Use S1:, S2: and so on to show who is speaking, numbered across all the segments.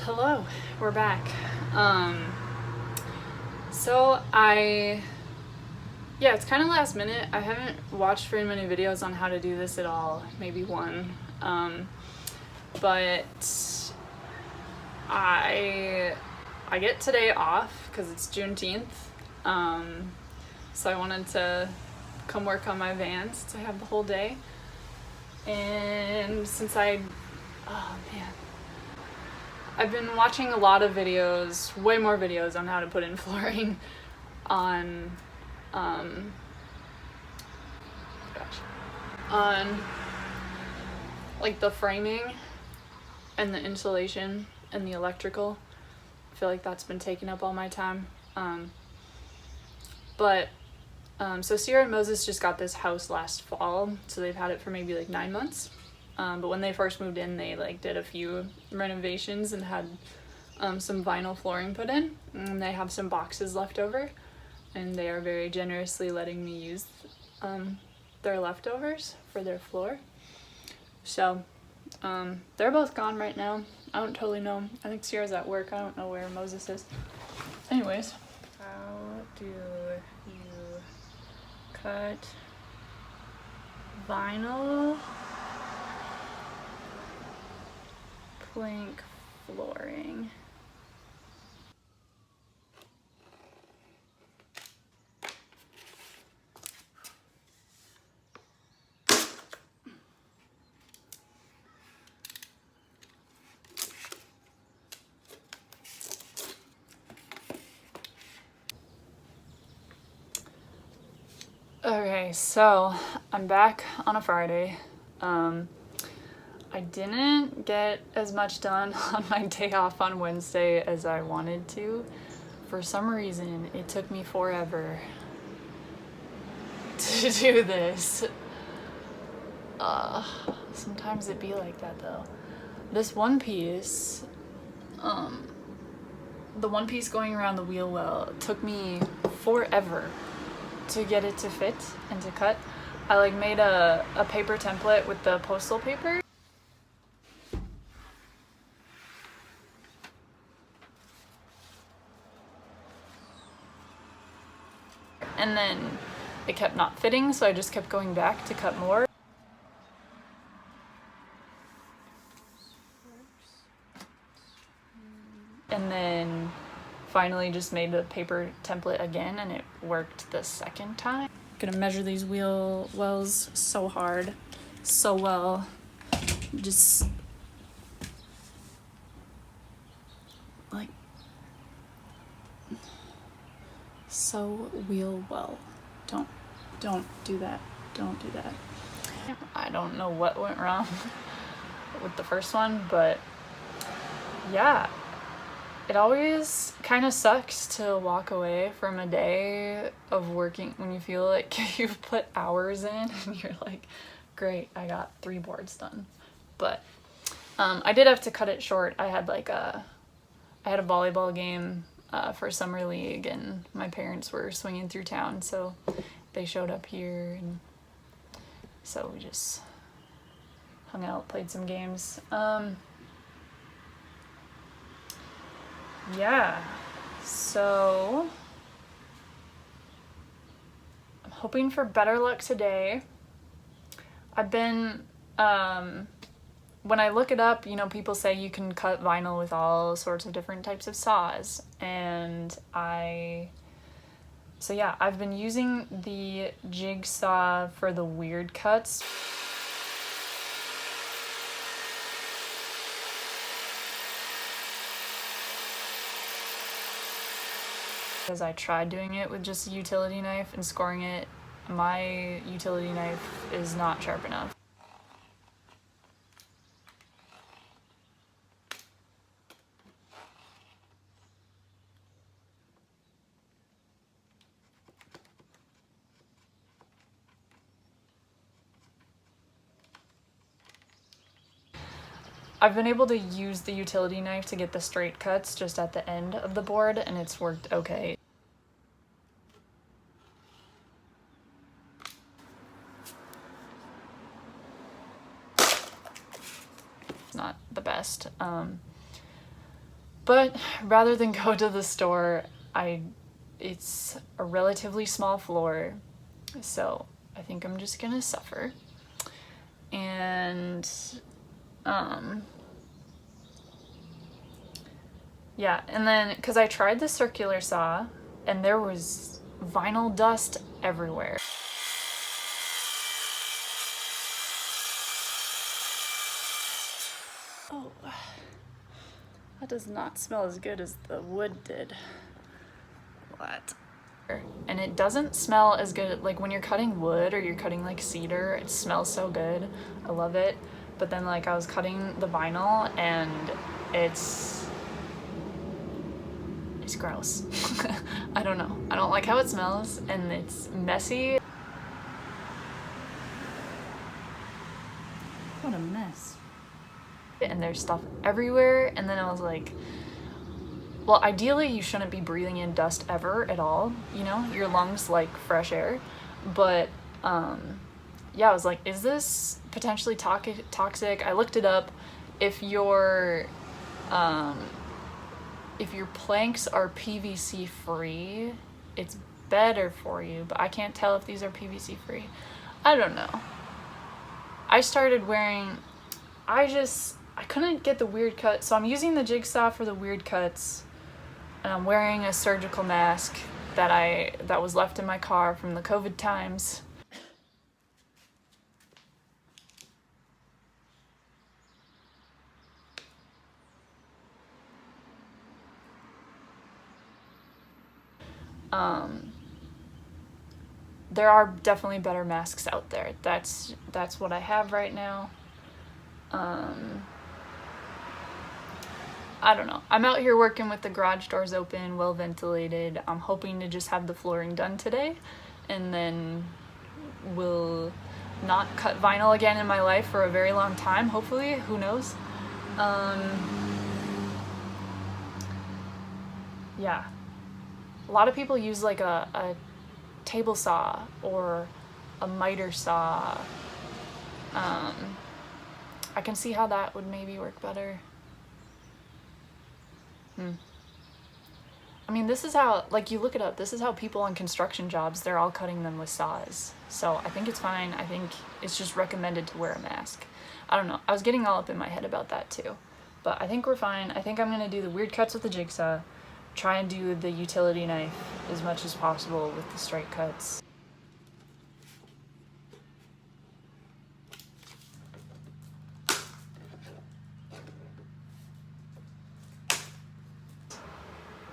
S1: Hello, we're back. So yeah, it's kind of last minute. I haven't watched very many videos on how to do this at all, maybe one. But I get today off because it's Juneteenth. So I wanted to come work on my van since I have the whole day. And oh man, I've been watching a lot of videos, way more videos on how to put in flooring on, on like the framing and the insulation and the electrical. I feel like that's been taking up all my time. So Sierra and Moses just got this house last fall, so they've had it for maybe like 9 months. But when they first moved in, they did a few renovations and had some vinyl flooring put in, and they have some boxes left over, and they are very generously letting me use their leftovers for their floor. So they're both gone right now. I don't totally know. I think Sierra's at work. I don't know where Moses is. Anyways, how do you cut vinyl plank flooring? Okay, so I'm back on a Friday. I didn't get as much done on my day off on Wednesday as I wanted to. For some reason, it took me forever to do this. Sometimes it be like that though. This one piece, the one piece going around the wheel well, took me forever to get it to fit and to cut. I made a paper template with the postal paper. And then it kept not fitting, so I just kept going back to cut more. And then finally just made the paper template again, and it worked the second time. Gonna measure these wheel wells so hard, so well. Just so wheel well. Don't do that. Don't do that. I don't know what went wrong with the first one, but yeah. It always kind of sucks to walk away from a day of working when you feel like you've put hours in and you're like, great, I got 3 boards done. But I did have to cut it short. I had a volleyball game for summer league, and my parents were swinging through town, so they showed up here, and so we just hung out, played some games. Yeah, so I'm hoping for better luck today. I've been, when I look it up, people say you can cut vinyl with all sorts of different types of saws, and I've been using the jigsaw for the weird cuts. Because I tried doing it with just a utility knife and scoring it. My utility knife is not sharp enough. I've been able to use the utility knife to get the straight cuts just at the end of the board, and it's worked okay. It's not the best. But rather than go to the store, it's a relatively small floor, so I think I'm just gonna suffer. And yeah, and then because I tried the circular saw and there was vinyl dust everywhere. Oh, that does not smell as good as the wood did. What? And it doesn't smell as good, like when you're cutting wood or you're cutting like cedar, it smells so good. I love it. But then like I was cutting the vinyl and it's gross. I don't know. I don't like how it smells and it's messy. What a mess. And there's stuff everywhere, and then I was like, well, ideally you shouldn't be breathing in dust ever at all, you know, your lungs like fresh air, but yeah, I was like, is this potentially toxic? I looked it up. If your planks are PVC free, it's better for you, but I can't tell if these are PVC free. I don't know. I started wearing, I couldn't get the weird cut, so I'm using the jigsaw for the weird cuts, and I'm wearing a surgical mask that was left in my car from the COVID times. There are definitely better masks out there. That's what I have right now. I don't know. I'm out here working with the garage doors open, well ventilated. I'm hoping to just have the flooring done today, and then we'll not cut vinyl again in my life for a very long time, hopefully. Who knows? Yeah. A lot of people use like a table saw or a miter saw. I can see how that would maybe work better. I mean, this is how, like, you look it up, this is how people on construction jobs, they're all cutting them with saws. So I think it's fine. I think it's just recommended to wear a mask. I don't know. I was getting all up in my head about that too. But I think we're fine. I think I'm gonna do the weird cuts with the jigsaw, try and do the utility knife as much as possible with the straight cuts.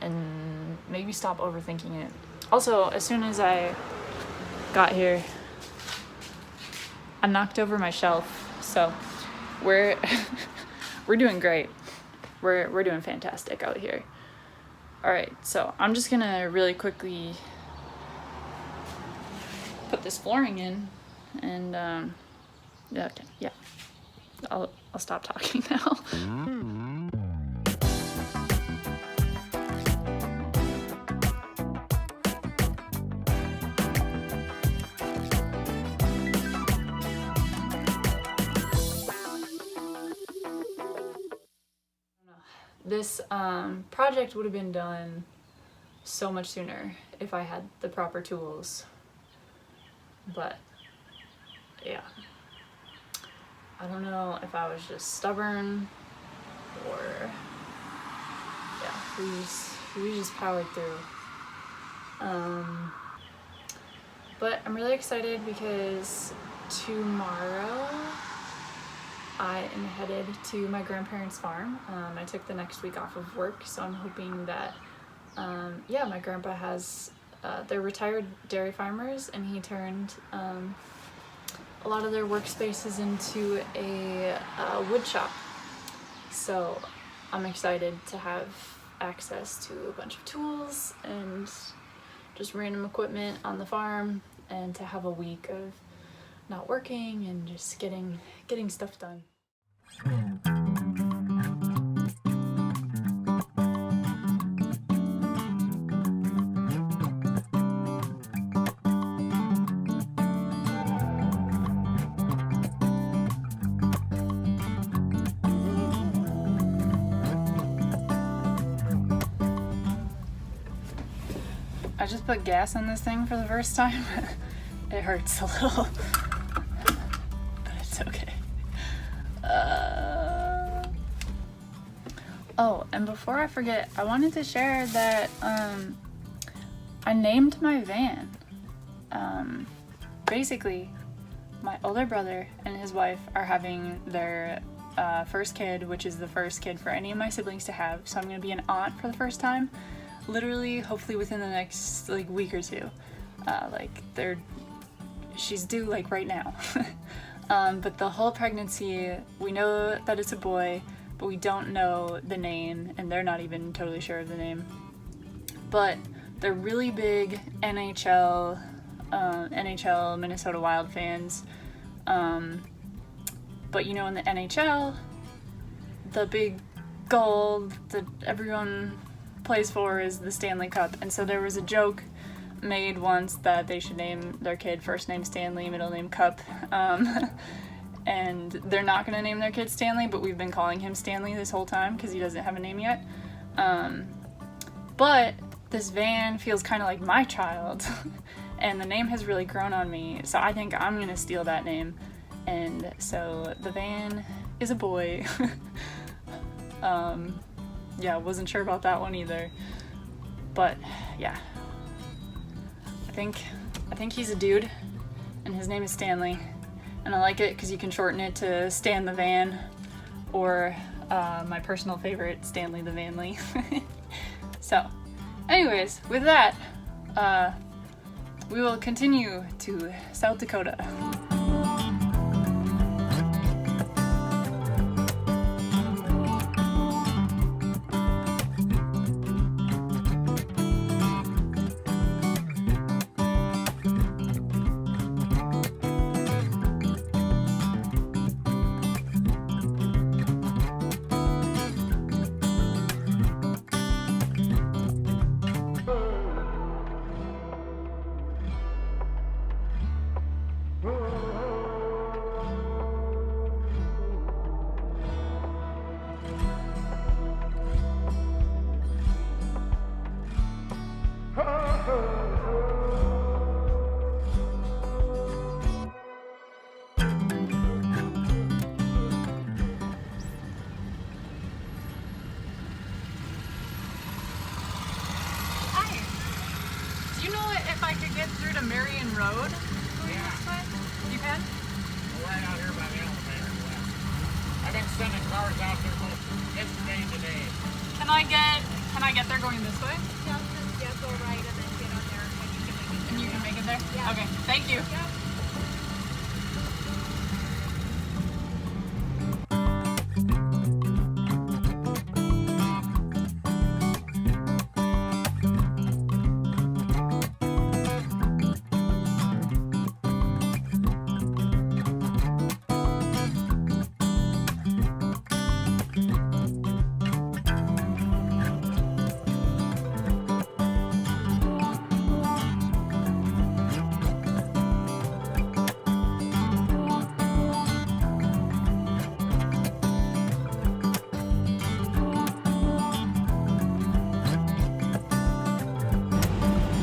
S1: And maybe stop overthinking it. Also, as soon as I got here, I knocked over my shelf, so we're doing great. We're doing fantastic out here. All right, so I'm just gonna really quickly put this flooring in, and yeah, okay, yeah, I'll stop talking now. This project would have been done so much sooner if I had the proper tools, but yeah, I don't know if I was just stubborn or yeah, we just powered through. But I'm really excited because tomorrow I am headed to my grandparents' farm. I took the next week off of work, so I'm hoping that, yeah, my grandpa has, they're retired dairy farmers, and he turned a lot of their workspaces into a wood shop. So I'm excited to have access to a bunch of tools and just random equipment on the farm, and to have a week of not working and just getting stuff done. I just put gas in this thing for the first time. It hurts a little, but it's okay. Oh, and before I forget, I wanted to share that I named my van. Basically, my older brother and his wife are having their first kid, which is the first kid for any of my siblings to have. So I'm gonna be an aunt for the first time, literally, hopefully within the next like week or two. She's due like right now. But the whole pregnancy, we know that it's a boy, but we don't know the name, and they're not even totally sure of the name. But they're really big NHL Minnesota Wild fans. But you know, in the NHL, the big goal that everyone plays for is the Stanley Cup. And so there was a joke made once that they should name their kid first name Stanley, middle name Cup. And they're not going to name their kid Stanley, but we've been calling him Stanley this whole time because he doesn't have a name yet. But this van feels kind of like my child, and the name has really grown on me, so I think I'm going to steal that name. And so the van is a boy. Yeah, wasn't sure about that one either. But yeah, I think he's a dude, and his name is Stanley. And I like it because you can shorten it to Stan the Van, or my personal favorite, Stanley the Vanley. So, anyways, with that, we will continue to South Dakota. If I could get through to Marion Road, going this way? You can?
S2: We're right out here by the elevator. I've been sending cars out there both yesterday and today.
S1: Can I get there going this way?
S3: Yeah, go right and then get on there and you can make it.
S1: And you can make it there?
S3: Yeah.
S1: Okay, thank you.
S3: Yep.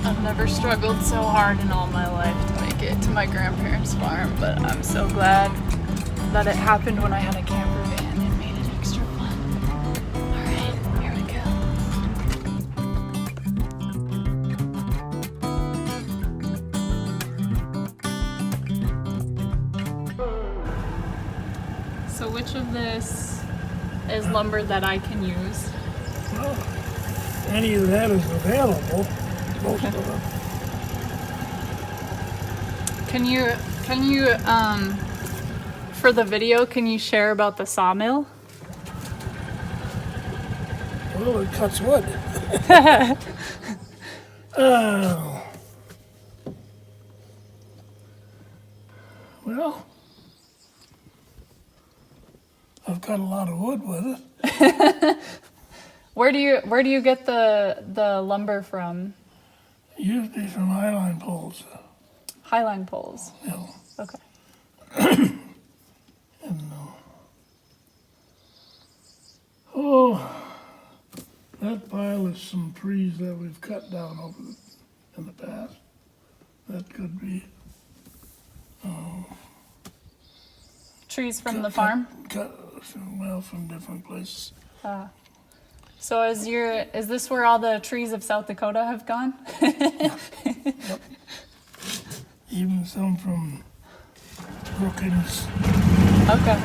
S1: I've never struggled so hard in all my life to make it to my grandparents' farm, but I'm so glad that it happened when I had a camper van. It made it extra fun. Alright, here we go. So which of this is lumber that I can use?
S4: Well, any of that is available. Most of them.
S1: Can you for the video, can you share about the sawmill?
S4: Well, it cuts wood. Oh. Well, I've got a lot of wood with it.
S1: Where do you get the lumber from?
S4: Usually from highline poles.
S1: Highline poles.
S4: You know,
S1: Okay.
S4: and oh, that pile is some trees that we've cut down over in the past. That could be
S1: Trees from the farm.
S4: Well, from different places.
S1: So is this where all the trees of South Dakota have gone?
S4: Yep. Even some from Brooke.
S1: Okay.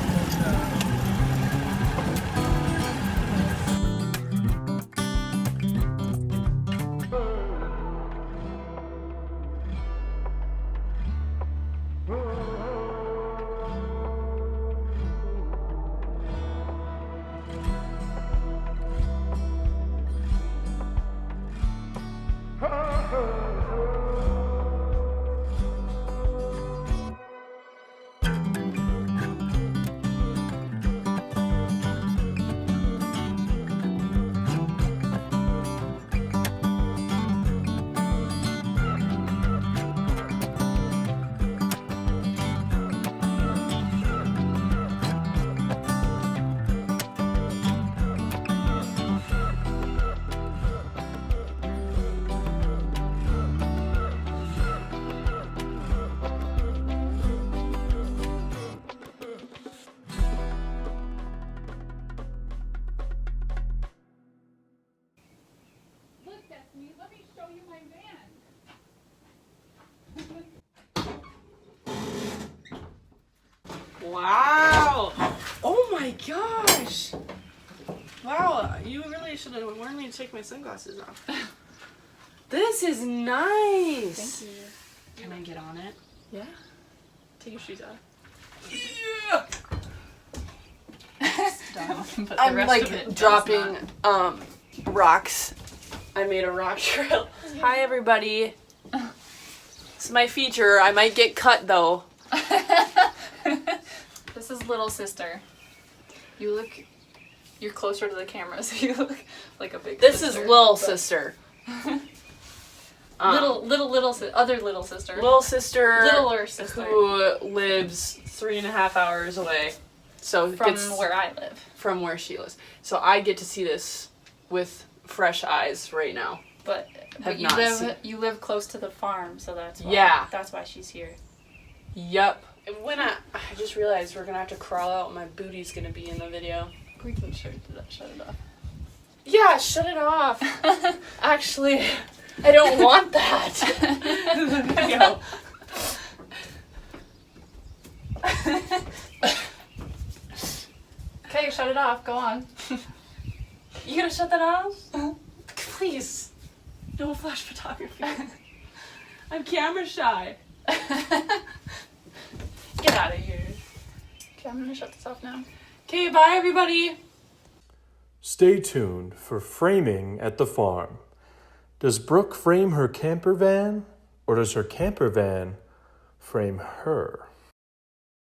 S1: Look at me. Let me show you my van.
S5: Wow! Oh my gosh! Wow, you really should have warned me to take my sunglasses off. This is nice!
S1: Thank you.
S5: Can I get on it?
S1: Yeah. Take your shoes off.
S5: Yeah!
S1: But the
S5: I'm
S1: rest
S5: like
S1: of it does
S5: dropping
S1: not.
S5: rocks. I made a rock trail. Hi everybody. It's my feature. I might get cut though.
S1: This is little sister. You're closer to the camera, so you look like a big
S5: This
S1: sister.
S5: is little
S1: but-
S5: sister.
S1: Other little sister.
S5: Little sister.
S1: Littler sister.
S5: Who lives 3.5 hours away. So
S1: From
S5: gets
S1: where I live.
S5: from where she lives. So I get to see this with fresh eyes right now.
S1: But
S5: Have
S1: you
S5: not seen-
S1: live live close to the farm, so that's why.
S5: Yeah.
S1: That's why she's here.
S5: Yep. And when I just realized we're gonna have to crawl out and my booty's gonna be in the video.
S1: We can shut it off.
S5: Yeah, shut it off. Actually, I don't want that. The video.
S1: Okay, shut it off. Go on.
S5: You gonna shut that off? Please. No flash photography. I'm camera shy.
S1: Get out of here. Okay, I'm gonna shut this off now.
S5: Okay, bye everybody.
S6: Stay tuned for Framing at the Farm. Does Brooke frame her camper van, or does her camper van frame her?